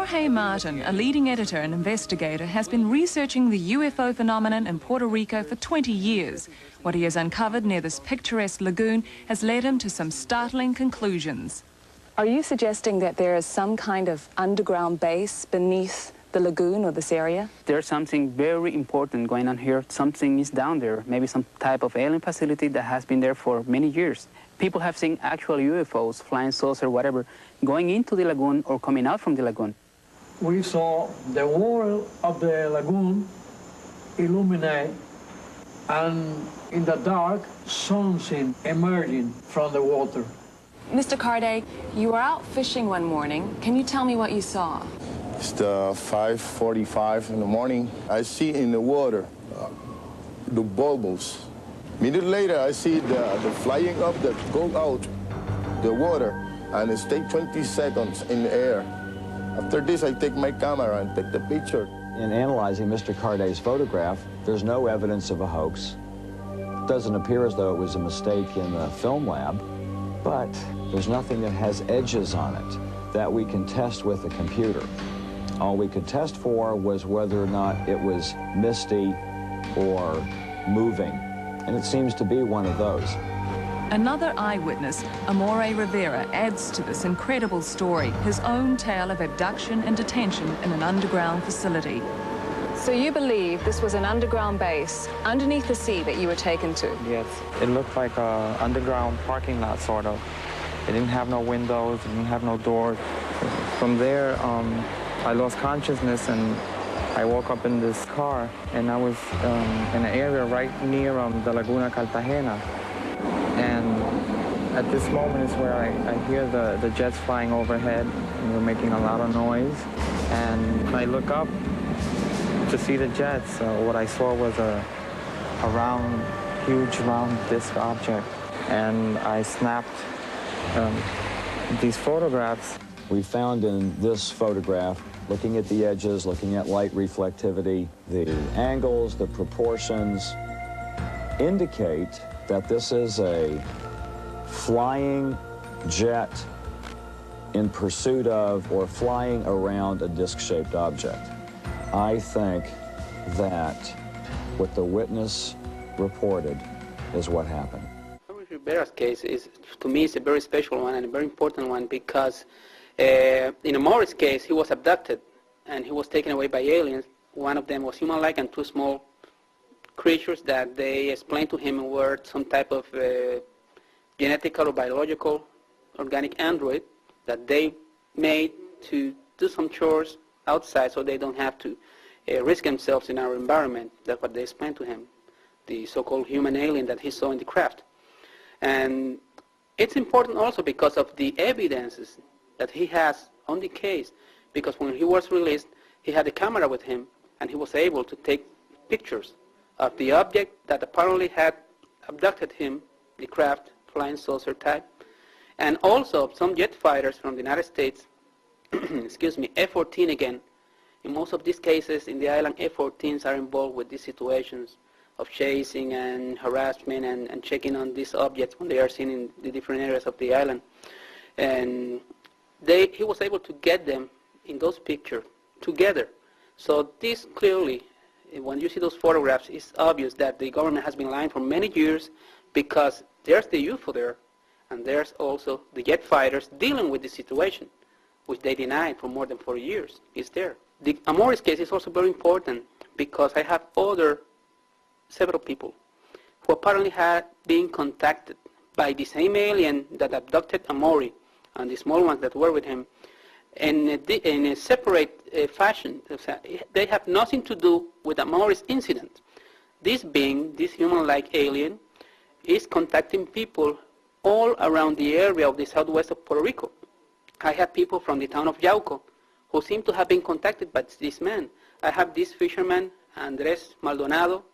Jorge Martin, a leading editor and investigator, has been researching the UFO phenomenon in Puerto Rico for 20 years. What he has uncovered near this picturesque lagoon has led him to some startling conclusions. Are you suggesting that there is some kind of underground base beneath the lagoon or this area? There's something very important going on here. Something is down there, maybe some type of alien facility that has been there for many years. People have seen actual UFOs, flying saucer, whatever, going into the lagoon or coming out from the lagoon. We saw the wall of the lagoon illuminate, and in the dark, something emerging from the water. Mr. Carde, you were out fishing one morning. Can you tell me what you saw? It's 5:45 in the morning. I see in the water the bubbles. A minute later, I see the flying up that go out the water, and it stays 20 seconds in the air. After this, I take my camera and take the picture. In analyzing Mr. Carde's photograph, there's no evidence of a hoax. It doesn't appear as though it was a mistake in the film lab, but there's nothing that has edges on it that we can test with a computer. All we could test for was whether or not it was misty or moving, and it seems to be one of those. Another eyewitness, Amaury Rivera, adds to this incredible story, his own tale of abduction and detention in an underground facility. So you believe this was an underground base underneath the sea that you were taken to? Yes, it looked like an underground parking lot, sort of. It didn't have no windows, it didn't have no doors. From there, I lost consciousness and I woke up in this car, and I was in an area right near the Laguna Cartagena. And at this moment is where I hear the jets flying overhead, and they're making a lot of noise. And I look up to see the jets. What I saw was a round, huge round disc object. And I snapped these photographs. We found in this photograph, looking at the edges, looking at light reflectivity, the angles, the proportions, indicate that this is a flying jet in pursuit of or flying around a disc-shaped object. I think that what the witness reported is what happened. Amaury Rivera's case is, to me, is a very special one and a very important one because in Amaury's case, he was abducted and he was taken away by aliens. One of them was human-like and two small creatures that they explained to him were some type of genetical or biological organic android that they made to do some chores outside so they don't have to risk themselves in our environment. That's what they explained to him, the so-called human alien that he saw in the craft. And it's important also because of the evidences that he has on the case, because when he was released, he had a camera with him and he was able to take pictures of the object that apparently had abducted him, the craft, flying saucer type, and also some jet fighters from the United States, excuse me, F-14 again. In most of these cases in the island, F-14s are involved with these situations of chasing and harassment and checking on these objects when they are seen in the different areas of the island. And he was able to get them in those pictures together. So this clearly, when you see those photographs, it's obvious that the government has been lying for many years because there's the UFO there, and there's also the jet fighters dealing with the situation, which they denied for more than 4 years. It's there. The Amaury's case is also very important because I have several people who apparently had been contacted by the same alien that abducted Amaury and the small ones that were with him in a separate fashion. They have nothing to do with Amaury's incident. This being, this human-like alien, is contacting people all around the area of the southwest of Puerto Rico. I have people from the town of Yauco who seem to have been contacted by this man. I have this fisherman, Andres Maldonado,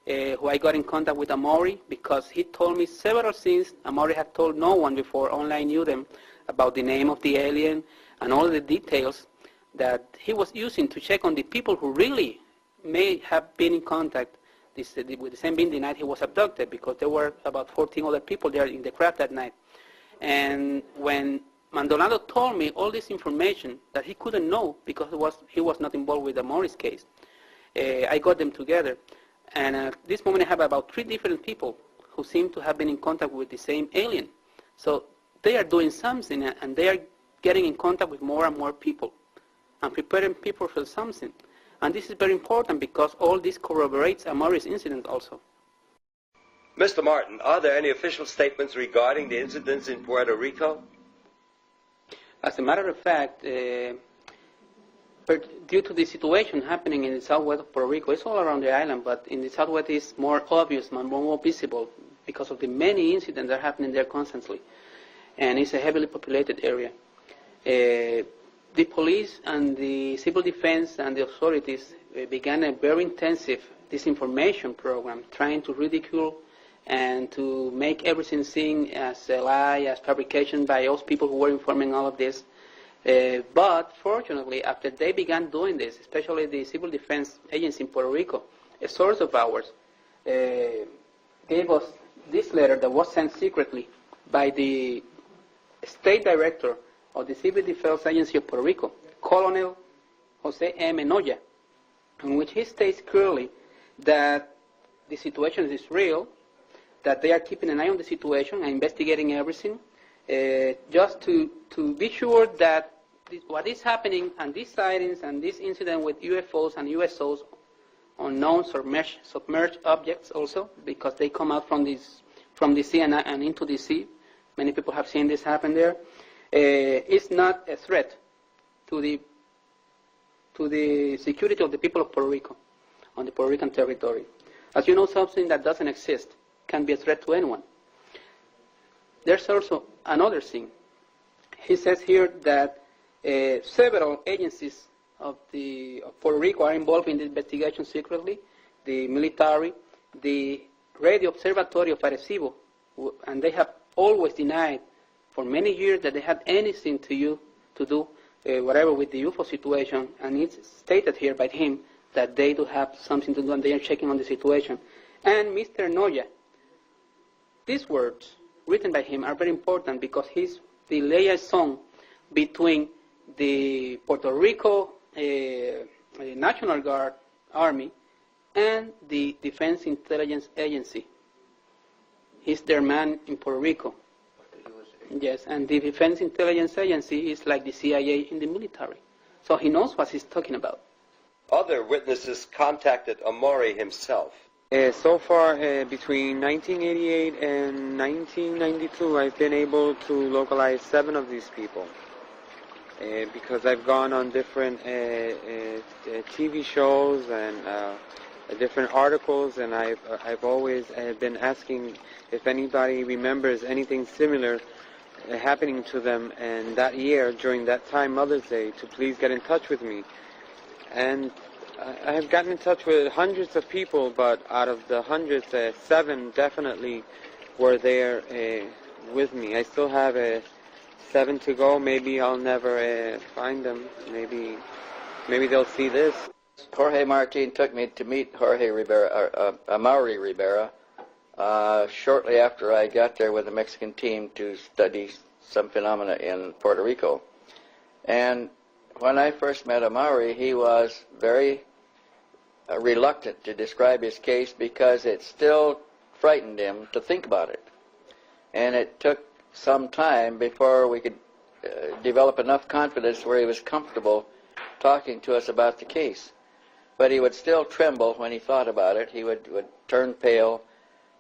who I got in contact with Amaury because he told me several things Amaury had told no one before, only I knew them, about the name of the alien and all the details that he was using to check on the people who really may have been in contact with the same being the night he was abducted, because there were about 14 other people there in the craft that night. And when Maldonado told me all this information that he couldn't know because he was not involved with the Amaury's case. I got them together. And at this moment I have about 3 different people who seem to have been in contact with the same alien. So they are doing something, and they are getting in contact with more and more people and preparing people for something. And this is very important because all this corroborates Amaury's incident also. Mr. Martin, are there any official statements regarding the incidents in Puerto Rico? As a matter of fact, due to the situation happening in the southwest of Puerto Rico, it's all around the island, but in the southwest it's more obvious, more visible because of the many incidents that are happening there constantly. And it's a heavily populated area. The police and the civil defense and the authorities began a very intensive disinformation program trying to ridicule and to make everything seen as a lie, as fabrication by those people who were informing all of this. But fortunately, after they began doing this, especially the Civil Defense Agency in Puerto Rico, a source of ours gave us this letter that was sent secretly by the State Director of the Civil Defense Agency of Puerto Rico, Colonel Jose M. Noya, in which he states clearly that the situation is real, that they are keeping an eye on the situation and investigating everything, just to be sure that what is happening and these sightings and this incident with UFOs and USOs, unknown submerged objects also, because they come out from the sea and into the sea. Many people have seen this happen there. Is not a threat to the security of the people of Puerto Rico on the Puerto Rican territory. As you know, something that doesn't exist can be a threat to anyone. There's also another thing. He says here that several agencies of Puerto Rico are involved in the investigation secretly, the military, the Radio Observatory of Arecibo, and they have always denied for many years that they had anything to do whatever with the UFO situation, and it's stated here by him that they do have something to do and they are checking on the situation. And Mr. Noya, these words written by him are very important because he's the liaison between the Puerto Rico National Guard Army and the Defense Intelligence Agency. He's their man in Puerto Rico. Yes, and the Defense Intelligence Agency is like the CIA in the military. So he knows what he's talking about. Other witnesses contacted Amaury himself. So far, between 1988 and 1992, I've been able to localize 7 of these people. Because I've gone on different TV shows and different articles, and I've always been asking if anybody remembers anything similar happening to them, and that year, during that time, Mother's Day, to please get in touch with me. And I have gotten in touch with hundreds of people, but out of the hundreds, 7 definitely were there with me. I still have 7 to go. Maybe I'll never find them. Maybe they'll see this. Jorge Martin took me to meet Jorge Rivera, Amaury Rivera, shortly after I got there with the Mexican team to study some phenomena in Puerto Rico. And when I first met Amaury, he was very reluctant to describe his case because it still frightened him to think about it. And it took some time before we could develop enough confidence where he was comfortable talking to us about the case. But he would still tremble when he thought about it. He would turn pale.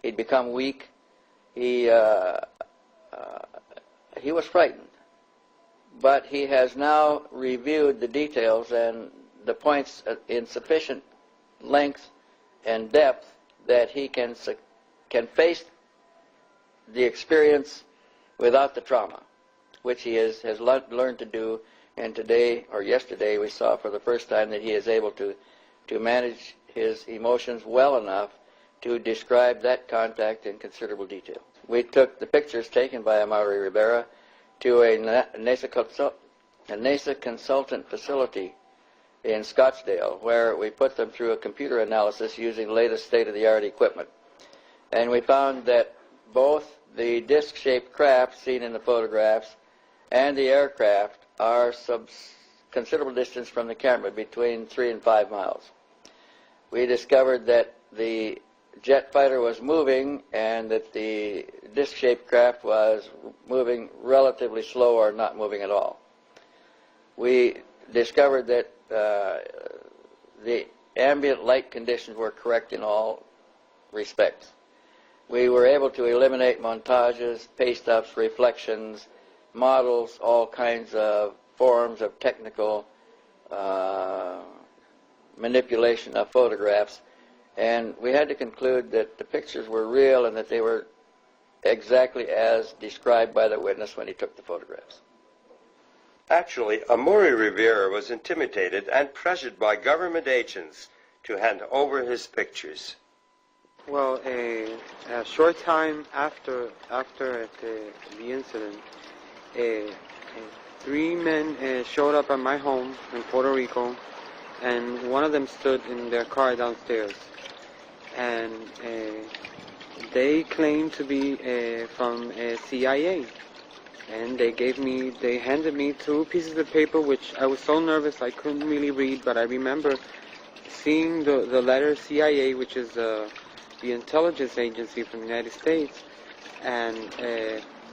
He'd become weak. He was frightened. But he has now reviewed the details and the points in sufficient length and depth that he can face the experience without the trauma, which he has learned to do. And today, or yesterday, we saw for the first time that he is able to manage his emotions well enough to describe that contact in considerable detail. We took the pictures taken by Amaury Rivera to a NASA consultant facility in Scottsdale, where we put them through a computer analysis using latest state-of-the-art equipment. And we found that both the disc-shaped craft seen in the photographs and the aircraft are some considerable distance from the camera, between 3 and 5 miles. We discovered that the jet fighter was moving and that the disc-shaped craft was moving relatively slow or not moving at all. We discovered that the ambient light conditions were correct in all respects. We were able to eliminate montages, paste-ups, reflections, models, all kinds of forms of technical manipulation of photographs, and we had to conclude that the pictures were real and that they were exactly as described by the witness when he took the photographs. Actually, Amaury Rivera was intimidated and pressured by government agents to hand over his pictures. Well, a short time after the incident, 3 men showed up at my home in Puerto Rico, and one of them stood in their car downstairs. And they claimed to be from CIA. And they handed me 2 pieces of paper, which I was so nervous I couldn't really read, but I remember seeing the letter CIA, which is the intelligence agency from the United States, and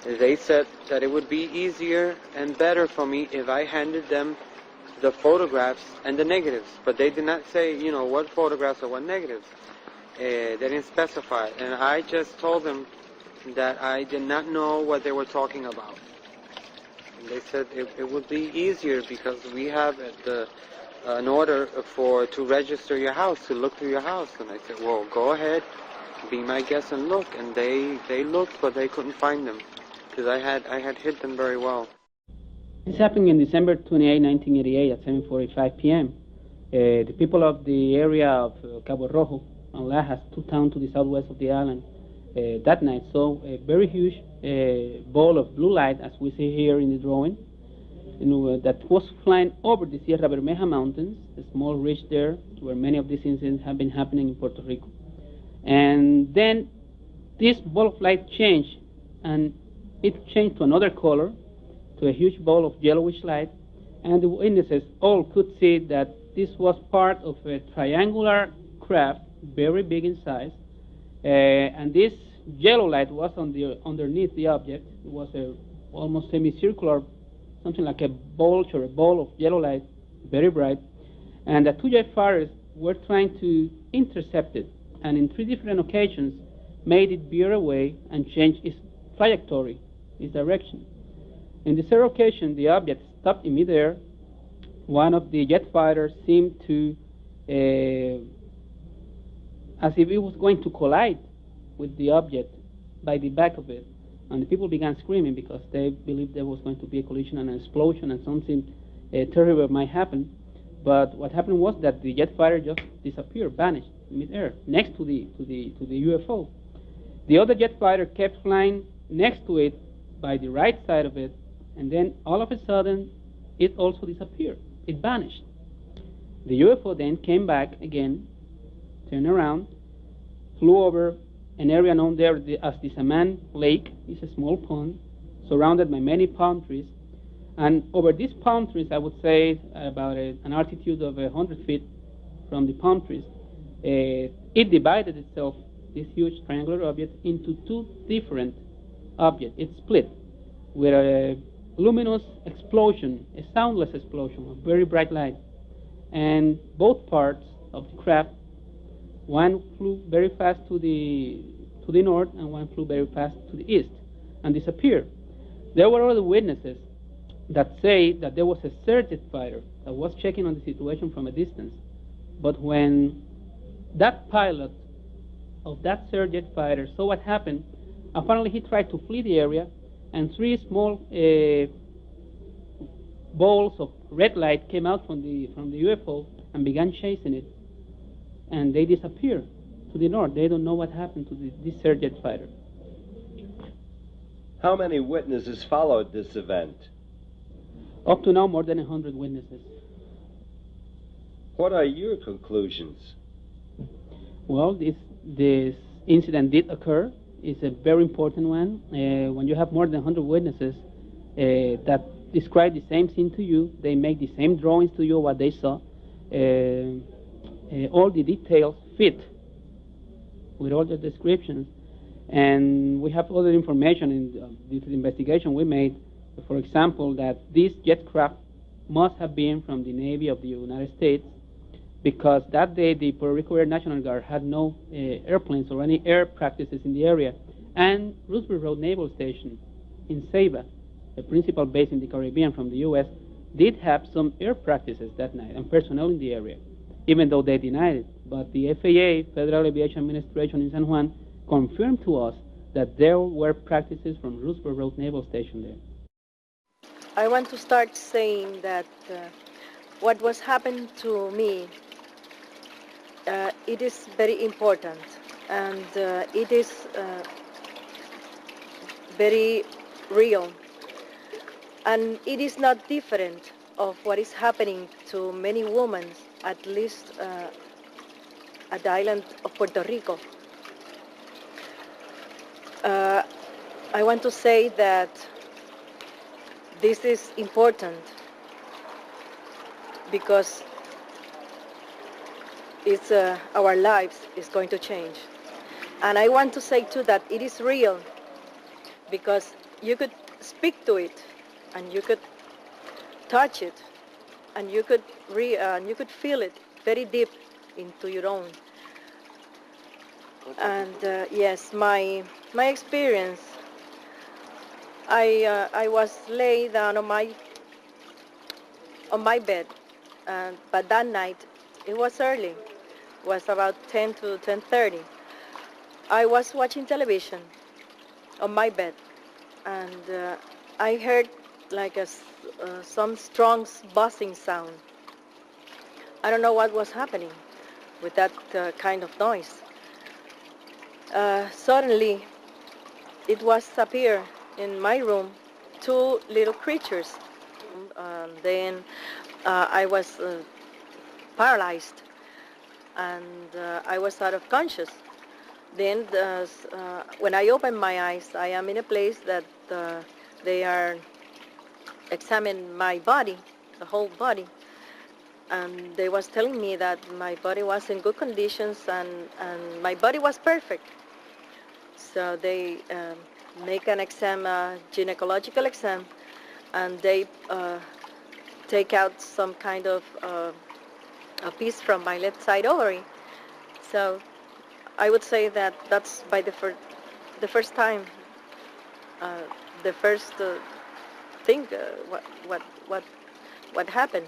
they said that it would be easier and better for me if I handed them the photographs and the negatives, but they did not say, you know, what photographs or what negatives. They didn't specify, and I just told them that I did not know what they were talking about. And they said it would be easier because we have an order to register your house, to look through your house. And I said, well, go ahead, be my guest and look. And they looked, but they couldn't find them because I had hid them very well. This happened in December 28, 1988 at 7:45 p.m. The people of the area of Cabo Rojo and Lajas, 2 towns to the southwest of the island, that night saw a very huge ball of blue light, as we see here in the drawing, that was flying over the Sierra Bermeja Mountains, a small ridge there where many of these incidents have been happening in Puerto Rico. And then this ball of light changed, and it changed to another color, to a huge ball of yellowish light, and the witnesses all could see that this was part of a triangular craft, very big in size, and this yellow light was underneath the object. It was a almost semicircular, something like a bulge or a ball of yellow light, very bright, and the 2 jet fighters were trying to intercept it, and in 3 different occasions made it veer away and change its trajectory, its direction. In the 3rd occasion, the object stopped in midair. One of the jet fighters seemed to, as if it was going to collide with the object by the back of it. And the people began screaming because they believed there was going to be a collision and an explosion and something terrible might happen. But what happened was that the jet fighter just disappeared, vanished in midair, next to the UFO. The other jet fighter kept flying next to it by the right side of it, and then all of a sudden it also disappeared. It vanished. The UFO then came back again, turned around, flew over an area known there as the Saman Lake. It's a small pond surrounded by many palm trees, and over these palm trees, I would say about an altitude of 100 feet from the palm trees, it divided itself, this huge triangular object, into 2 different objects. It split with a luminous explosion, a soundless explosion of very bright light, and both parts of the craft, one flew very fast to the north and one flew very fast to the east and disappeared. There were other witnesses that say that there was a surge fighter that was checking on the situation from a distance, but when that pilot of that surge fighter saw what happened, apparently he tried to flee the area, and 3 small balls of red light came out from the UFO and began chasing it, and they disappeared to the north. They don't know what happened to this surge fighter. How many witnesses followed this event? Up to now, more than 100 witnesses. What are your conclusions? Well, this incident did occur. It's a very important one. When you have more than 100 witnesses, that describe the same thing to you. They make the same drawings to you what they saw. All the details fit with all the descriptions. And we have other information due to the investigation we made. For example, that this jet craft must have been from the Navy of the United States, because that day the Puerto Rico Air National Guard had no airplanes or any air practices in the area. And Roosevelt Road Naval Station in Ceiba, the principal base in the Caribbean from the U.S., did have some air practices that night and personnel in the area, even though they denied it. But the FAA, Federal Aviation Administration in San Juan, confirmed to us that there were practices from Roosevelt Road Naval Station there. I want to start saying that what was happened to me, it is very important, and it is very real, and it is not different of what is happening to many women, at least at the island of Puerto Rico. I want to say that this is important because it's our lives is going to change. And I want to say too that it is real because you could speak to it and you could touch it and you could feel it very deep into your own. And yes, my experience, I was laid down on my bed, but that night it was early. It was about 10 to 10:30. I was watching television on my bed, and I heard like some strong buzzing sound. I don't know what was happening with that kind of noise. Suddenly, it was appear in my room, two little creatures. Then I was paralyzed, and I was out of conscious. Then when I opened my eyes, I am in a place that they are examining my body, the whole body. And they was telling me that my body was in good conditions and my body was perfect. So they make an exam, a gynecological exam, and they take out some kind of a piece from my left side ovary. So I would say that that's by the first time, the first thing, what happened.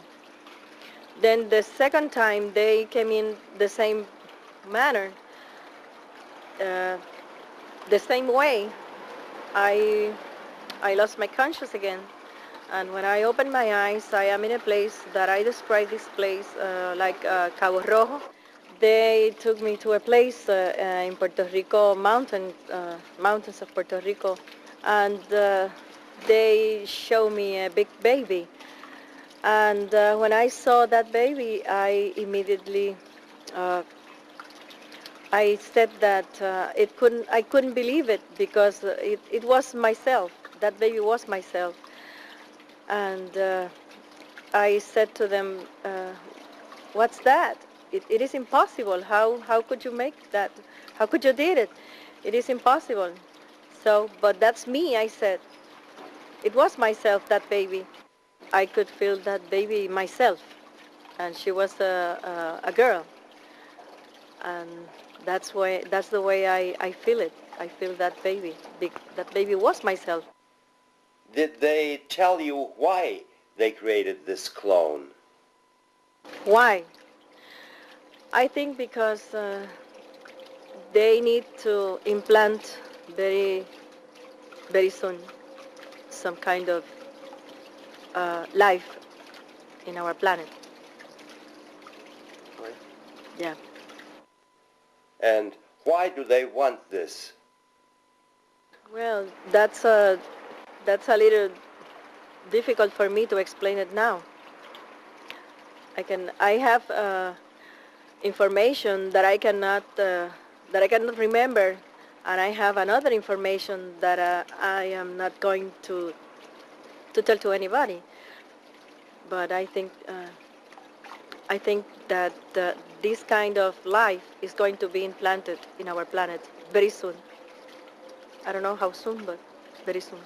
Then the second time they came in the same manner, the same way. I lost my conscience again, and when I opened my eyes, I am in a place that I describe this place like Cabo Rojo. They took me to a place in Puerto Rico, mountains of Puerto Rico, and they showed me a big baby. And when I saw that baby, I immediately I said that I couldn't believe it because it was myself. That baby was myself. And I said to them, "What's that? It is impossible. How could you make that? How could you did it? It is impossible." So, but that's me, I said. It was myself, that baby. I could feel that baby myself, and she was a girl, and that's the way I feel it. I feel that baby. That baby was myself. Did they tell you why they created this clone? Why? I think because they need to implant very, very soon some kind of life in our planet. Right. Yeah. And why do they want this? Well, that's a little difficult for me to explain it now. I have information that I cannot remember, and I have another information that I am not going to to tell to anybody. But I think that this kind of life is going to be implanted in our planet very soon. I don't know how soon, but very soon.